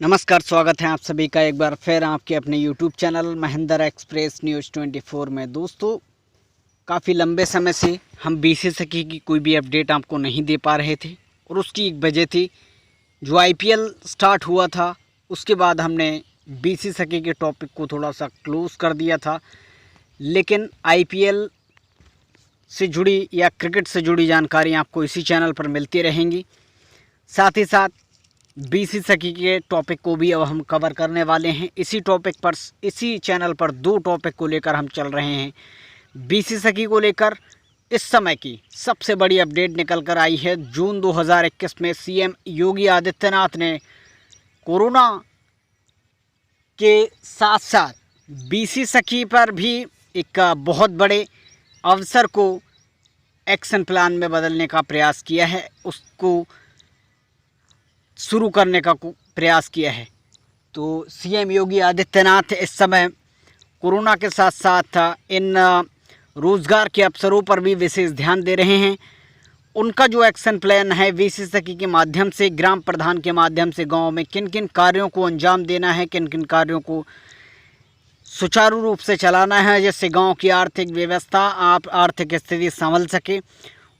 नमस्कार, स्वागत है आप सभी का एक बार फिर आपके अपने YouTube channel Mahendra express news 24 में। दोस्तों, काफ़ी लंबे समय से हम बीसी सखी की कोई भी अपडेट आपको नहीं दे पा रहे थे और उसकी एक वजह थी, जो IPL स्टार्ट हुआ था उसके बाद हमने बीसी सखी के टॉपिक को थोड़ा सा क्लोज़ कर दिया था। लेकिन IPL से जुड़ी या क्रिकेट से जुड़ी जानकारी आपको इसी चैनल पर मिलती रहेंगी। साथ ही साथ बीसी सखी के टॉपिक को भी अब हम कवर करने वाले हैं। इसी टॉपिक पर, इसी चैनल पर दो टॉपिक को लेकर हम चल रहे हैं। बीसी सखी को लेकर इस समय की सबसे बड़ी अपडेट निकल कर आई है। जून 2021 में CM योगी आदित्यनाथ ने कोरोना के साथ साथ बीसी सखी पर भी एक बहुत बड़े अवसर को एक्शन प्लान में बदलने का प्रयास किया है, उसको शुरू करने का प्रयास किया है। तो CM योगी आदित्यनाथ इस समय कोरोना के साथ साथ इन रोज़गार के अवसरों पर भी विशेष ध्यान दे रहे हैं। उनका जो एक्शन प्लान है, बीसी सखी के माध्यम से, ग्राम प्रधान के माध्यम से गांव में किन किन कार्यों को अंजाम देना है, किन किन कार्यों को सुचारू रूप से चलाना है, जिससे गांव की आर्थिक व्यवस्था, आर्थिक स्थिति संभल सके।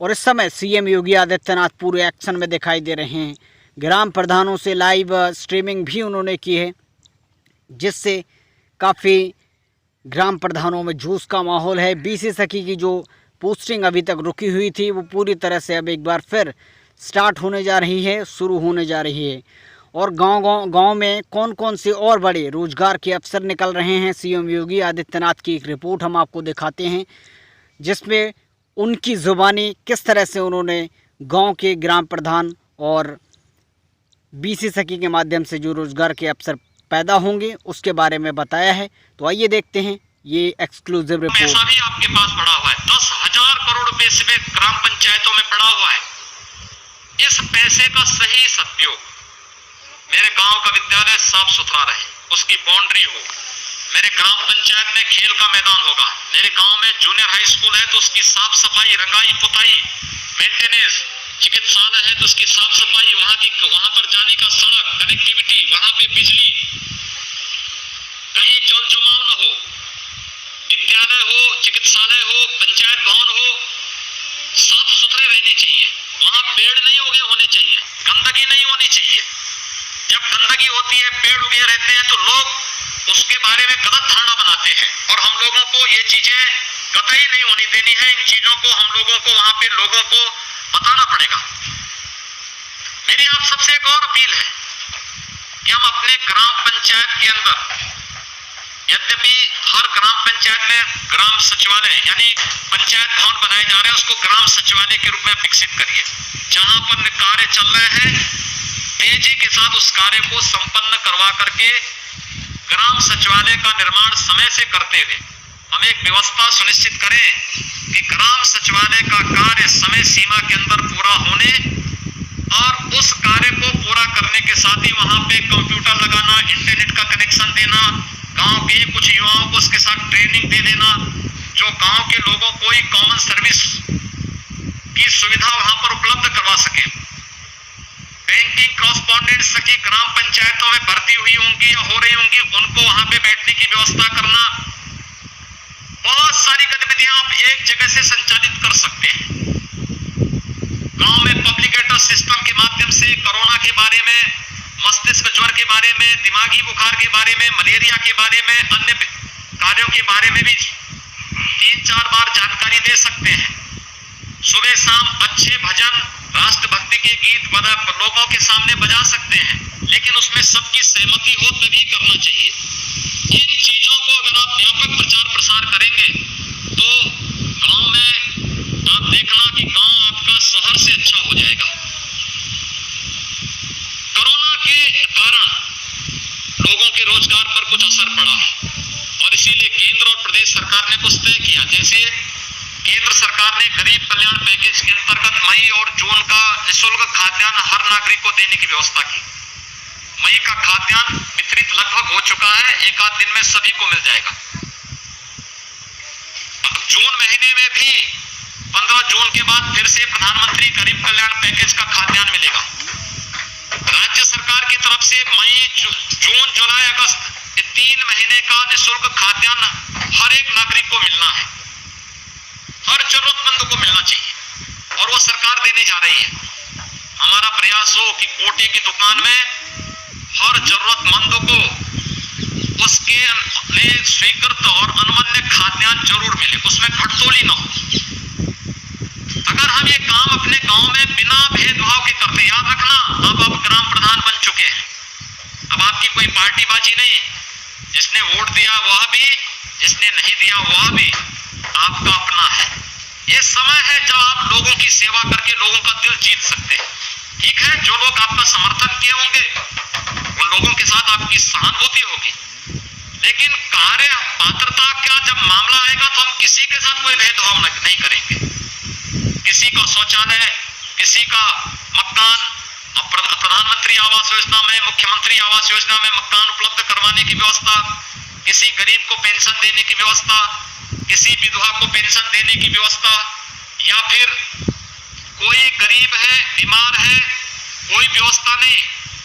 और इस समय CM योगी आदित्यनाथ पूरे एक्शन में दिखाई दे रहे हैं। ग्राम प्रधानों से लाइव स्ट्रीमिंग भी उन्होंने की है, जिससे काफ़ी ग्राम प्रधानों में जोश का माहौल है। बीसी सखी की जो पोस्टिंग अभी तक रुकी हुई थी, वो पूरी तरह से अब एक बार फिर स्टार्ट होने जा रही है, शुरू होने जा रही है। और गांव में कौन कौन से और बड़े रोजगार के अवसर निकल रहे हैं, CM योगी आदित्यनाथ की एक रिपोर्ट हम आपको दिखाते हैं, जिसमें उनकी ज़ुबानी किस तरह से उन्होंने गाँव के ग्राम प्रधान और बीसी सखी के माध्यम से जो रोजगार के अवसर पैदा होंगे उसके बारे में बताया है। तो आइए देखते हैं ये एक्सक्लूसिव रिपोर्ट। पैसा भी आपके पास पड़ा हुआ है, 10,000 करोड़ रुपए इसमें ग्राम पंचायतों में पड़ा हुआ है। इस पैसे का सही सदुपयोग, मेरे गांव का विद्यालय साफ सुथरा रहे, उसकी बाउंड्री हो, मेरे ग्राम पंचायत में खेल का मैदान होगा, मेरे गांव में जूनियर हाई स्कूल है तो उसकी साफ सफाई, रंगाई पुताई, मेंटेनेंस, चिकित्सालय है तो उसकी साफ सफाई, वहां पर जाने का सड़क, कनेक्टिविटी, वहां पे बिजली, कहीं जल जमाव न हो, विद्यालय हो, चिकित्सालय हो, पंचायत भवन हो, साफ सुथरे रहने चाहिए। वहां पेड़ नहीं उगे होने चाहिए, गंदगी नहीं होनी चाहिए। जब गंदगी होती है, पेड़ उगे रहते हैं तो लोग उसके बारे में गलत धारणा बनाते हैं और हम लोगों को ये चीजें कतई नहीं होनी देनी है। इन चीजों को हम लोगों को वहां पे लोगों को बताना पड़ेगा। मेरी आप सबसे एक और अपील है कि हम अपने ग्राम पंचायत के अंदर, यद्यपि हर ग्राम पंचायत में ग्राम सचिवालय यानी पंचायत भवन बनाए जा रहे हैं, उसको ग्राम सचिवालय के रूप में विकसित करिए। जहां पर कार्य चल रहे हैं, तेजी के साथ उस कार्य को संपन्न करवा करके ग्राम सचिवालय का निर्माण समय से करते हुए हम एक व्यवस्था सुनिश्चित करें कि ग्राम सचिवालय का कार्य समय सीमा के अंदर पूरा होने और उस कार्य को पूरा करने के साथ ही वहां पे कंप्यूटर लगाना, इंटरनेट का कनेक्शन देना, गांव के कुछ युवाओं को उसके साथ ट्रेनिंग दे देना, जो गांव के लोगों को ही कॉमन सर्विस की सुविधा वहां पर उपलब्ध करवा सके। बैंकिंग कॉरेस्पॉन्डेंट सखी ग्राम पंचायतों में भर्ती हुई होंगी या हो रही होंगी, उनको वहां पे बैठने की व्यवस्था करना। बहुत सारी गतिविधियां आप एक जगह से संचालित कर सकते हैं। गांव में पब्लिक एड्रेस सिस्टम के माध्यम से कोरोना के बारे में, मस्तिष्क ज्वर के बारे में, दिमागी बुखार के बारे में, मलेरिया के बारे में, अन्य कार्यों के बारे में भी 3-4 बार जानकारी दे सकते हैं। सुबह शाम अच्छे भजन, राष्ट्रभक्ति के गीत लोगों के सामने बजा सकते हैं, लेकिन उसमें सबकी सहमति हो तभी करना चाहिए। इन चीजों को अगर आप व्यापक प्रचार प्रसार करेंगे तो गांव में आप देखना कि गांव आपका शहर से अच्छा हो जाएगा। कोरोना के कारण लोगों के रोजगार पर कुछ असर पड़ा है और इसीलिए केंद्र और प्रदेश सरकार ने कुछ तय किया। जैसे केंद्र सरकार ने गरीब कल्याण पैकेज के अंतर्गत मई और जून का निःशुल्क खाद्यान्न हर नागरिक को देने की व्यवस्था की। मई का खाद्यान्न वितरित लगभग हो चुका है, एक आध दिन में सभी को मिल जाएगा। जून महीने में भी 15 जून के बाद फिर से प्रधानमंत्री गरीब कल्याण पैकेज का खाद्यान्न मिलेगा। राज्य सरकार की तरफ से मई, जून, जुलाई, अगस्त ये 3 महीने का निःशुल्क खाद्यान्न हर एक नागरिक को मिलना है, हर जरूरतमंद को मिलना चाहिए और वो सरकार देने जा रही है। हमारा प्रयास हो कि कोटे की दुकान में हर जरूरतमंद को उसके लिए स्वीकृत और अनुमन्य खाद्यान्न जरूर मिले, उसमें घटतोली न हो। अगर हम ये काम अपने गांव में बिना भेदभाव के करते, याद रखना अब आप ग्राम प्रधान बन चुके हैं, अब आपकी कोई पार्टीबाजी नहीं, जिसने वोट दिया वह भी, जिसने नहीं दिया वह भी आपका अपना है। ये समय है जब आप लोगों की सेवा करके लोगों का दिल जीत सकते हैं। ठीक है, जो लोग आपका समर्थन किए होंगे उन लोगों के साथ आपकी सहानुभूति होगी, लेकिन कार्य पात्रता का जब मामला आएगा तो हम किसी के साथ कोई भेदभाव नहीं करेंगे। किसी का शौचालय, किसी का मकान, प्रधानमंत्री आवास योजना में, मुख्यमंत्री आवास योजना में मकान उपलब्ध करवाने की व्यवस्था, किसी गरीब को पेंशन देने की व्यवस्था, किसी विधवा को पेंशन देने की व्यवस्था, या फिर कोई गरीब है, बीमार है, कोई व्यवस्था नहीं,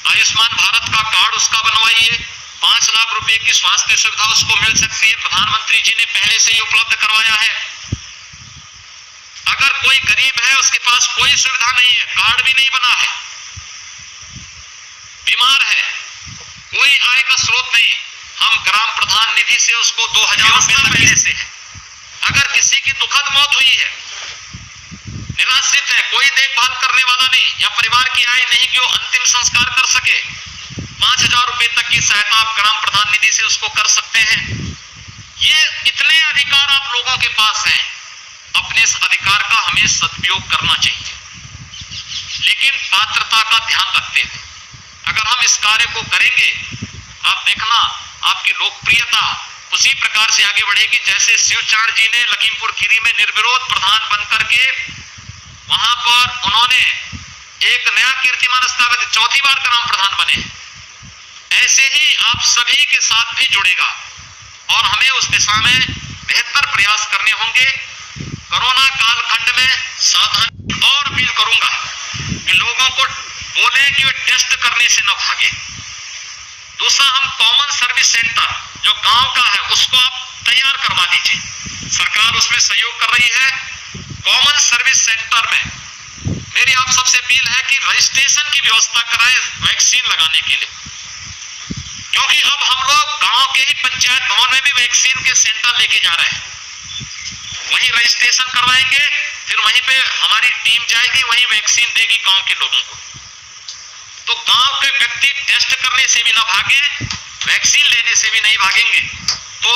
आयुष्मान भारत का कार्ड उसका बनवाइए, 5 लाख रुपए की स्वास्थ्य सुविधा उसको मिल सकती है, प्रधानमंत्री जी ने पहले से ही उपलब्ध करवाया है। अगर कोई गरीब है, उसके पास कोई सुविधा नहीं है, कार्ड भी नहीं बना है, बीमार है, कोई आय का स्रोत नहीं, हम ग्राम प्रधान निधि से उसको 2000 रुपए पहले से है। अगर किसी की दुखद मौत हुई है, निराश्रित है, कोई देखभाल करने वाला नहीं, या परिवार की आय नहीं कि वो अंतिम संस्कार कर सके, 5000 रुपए तक की सहायता आप ग्राम प्रधान निधि से उसको कर सकते हैं। ये इतने अधिकार आप लोगों के पास हैं, अपने इस अधिकार का हमें सदुपयोग करना चाहिए, लेकिन पात्रता का ध्यान रखते हुए। अगर हम इस कार्य को करेंगे, आप देखना आपकी लोकप्रियता उसी प्रकार से आगे बढ़ेगी जैसे शिवचरण जी ने लखीमपुर खीरी में निर्विरोध प्रधान बनकर के वहां पर उन्होंने एक नया कीर्तिमान स्थापित, 4थी बार ग्राम प्रधान बने। ऐसे ही आप सभी के साथ भी जुड़ेगा और हमें उस दिशा में बेहतर प्रयास करने होंगे। कोरोना कालखंड में सावधानी और अपील करूंगा कि लोगों को बोले कि वे टेस्ट करने से न भागे। दूसरा, हम कॉमन सर्विस सेंटर जो गांव का है उसको आप तैयार करवा दीजिए, सरकार उसमें सहयोग कर रही है। कॉमन सर्विस सेंटर में मेरी आप सबसे अपील है कि रजिस्ट्रेशन की व्यवस्था कराएं वैक्सीन लगाने के लिए, क्योंकि अब हम लोग गांव के ही पंचायत भवन में भी वैक्सीन के सेंटर लेके जा रहे हैं। वहीं रजिस्ट्रेशन करवाएंगे, फिर वहीं पे हमारी टीम जाएगी, वहीं वैक्सीन देगी गांव के लोगों को। तो गांव के व्यक्ति टेस्ट करने से भी ना भागे, वैक्सीन लेने से भी नहीं भागेंगे। तो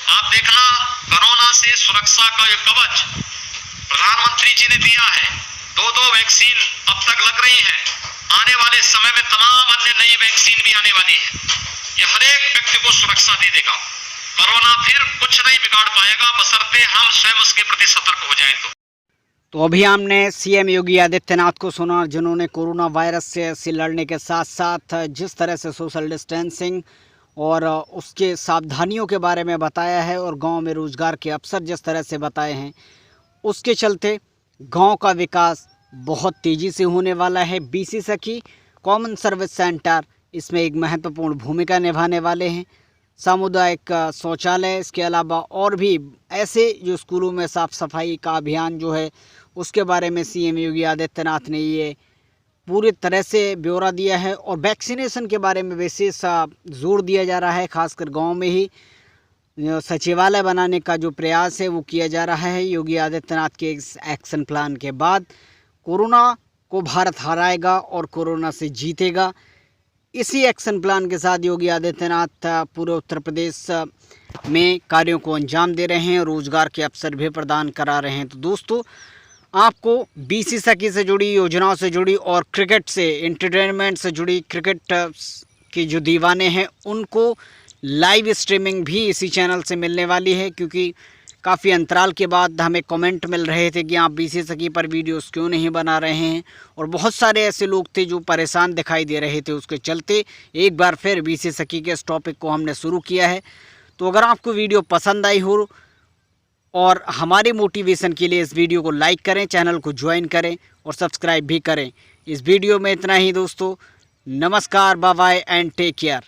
आप देखना, कोरोना से सुरक्षा का ये कवच प्रधानमंत्री जी ने दिया है, 2 वैक्सीन अब तक लग रही है, आने वाले समय में तमाम अन्य नई वैक्सीन भी आने वाली है। ये हर एक व्यक्ति को सुरक्षा दे देगा। कोरोना फिर कुछ नहीं बिगाड़ पाएगा, बशर्ते हम स्वयं उसके प्रति सतर्क हो जाए। तो अभी हमने सीएम योगी आदित्यनाथ को सुना, जिन्होंने कोरोना वायरस से लड़ने के साथ साथ जिस तरह से सोशल डिस्टेंसिंग और उसके सावधानियों के बारे में बताया है और गांव में रोजगार के अवसर जिस तरह से बताए हैं, उसके चलते गांव का विकास बहुत तेज़ी से होने वाला है। बीसी सखी कॉमन सर्विस सेंटर इसमें एक महत्वपूर्ण भूमिका निभाने वाले हैं। सामुदायिक शौचालय, इसके अलावा और भी ऐसे जो स्कूलों में साफ़ सफाई का अभियान जो है उसके बारे में सीएम योगी आदित्यनाथ ने ये पूरी तरह से ब्यौरा दिया है। और वैक्सीनेशन के बारे में विशेष जोर दिया जा रहा है, खासकर गांव में ही सचिवालय बनाने का जो प्रयास है वो किया जा रहा है। योगी आदित्यनाथ के इस एक्शन प्लान के बाद कोरोना को भारत हराएगा और कोरोना से जीतेगा। इसी एक्शन प्लान के साथ योगी आदित्यनाथ पूरे उत्तर प्रदेश में कार्यों को अंजाम दे रहे हैं, रोजगार के अवसर भी प्रदान करा रहे हैं। तो दोस्तों, आपको बीसी सखी से जुड़ी योजनाओं से जुड़ी और क्रिकेट से, एंटरटेनमेंट से जुड़ी, क्रिकेट के जो दीवाने हैं उनको लाइव स्ट्रीमिंग भी इसी चैनल से मिलने वाली है, क्योंकि काफ़ी अंतराल के बाद हमें कमेंट मिल रहे थे कि आप बीसी सखी पर वीडियोस क्यों नहीं बना रहे हैं, और बहुत सारे ऐसे लोग थे जो परेशान दिखाई दे रहे थे। उसके चलते एक बार फिर बीसी सखी के इस टॉपिक को हमने शुरू किया है। तो अगर आपको वीडियो पसंद आई हो और हमारे मोटिवेशन के लिए इस वीडियो को लाइक करें, चैनल को ज्वाइन करें और सब्सक्राइब भी करें। इस वीडियो में इतना ही दोस्तों, नमस्कार, bye bye and take care.